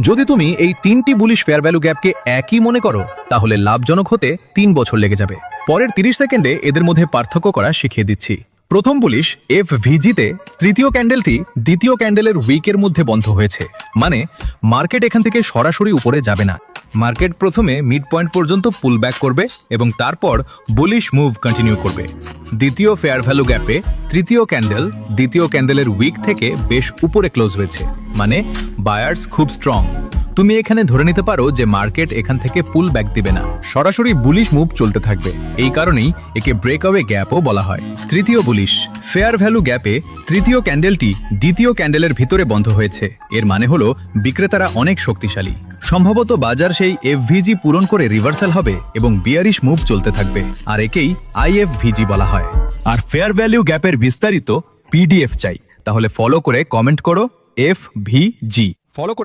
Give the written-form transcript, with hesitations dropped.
যদি তুমি এই তিনটি বুলিশ ফেয়ার ভ্যালু গ্যাপকে একই মনে করো তাহলে লাভজনক হতে 3 বছর লেগে যাবে। পরের 30 সেকেন্ডে এদের মধ্যে পার্থক্য করা শিখিয়ে দিচ্ছি। প্রথম বুলিশ FVG-তে তৃতীয় ক্যান্ডেলটি দ্বিতীয় ক্যান্ডেলের উইকের মধ্যে বন্ধ হয়েছে, মানে মার্কেট এখান থেকে সরাসরি উপরে যাবে না। মার্কেট প্রথমে মিড পয়েন্ট পর্যন্ত পুল ব্যাক করবে এবং তারপর বুলিশ মুভ কন্টিনিউ করবে। দ্বিতীয় ফেয়ার ভ্যালু গ্যাপে তৃতীয় ক্যান্ডেল দ্বিতীয় ক্যান্ডেলের উইক থেকে বেশ উপরে ক্লোজ হয়েছে, মানে বায়ার্স খুব স্ট্রং। তুমি এখানে ধরে নিতে পারো যে মার্কেট এখান থেকে পুল ব্যাক দিবে না, সরাসরি বুলিশ মুভ চলতে থাকবে। এই কারণেই একে ব্রেকআওয়ে গ্যাপও বলা হয়। তৃতীয় বুলিশ ফেয়ার ভ্যালু গ্যাপে তৃতীয় ক্যান্ডেলটি দ্বিতীয় ক্যান্ডেলের ভিতরে বন্ধ হয়েছে, এর মানে হলো বিক্রেতারা অনেক শক্তিশালী। সম্ভবত বাজার সেই FVG পূরণ করে রিভার্সাল হবে এবং বিয়ারিশ মুভ চলতে থাকবে, আর একেই IFVG বলা হয়। আর ফেয়ার ভ্যালু গ্যাপের বিস্তারিত PDF চাই, তাহলে ফলো করে কমেন্ট করো FVG। ফলো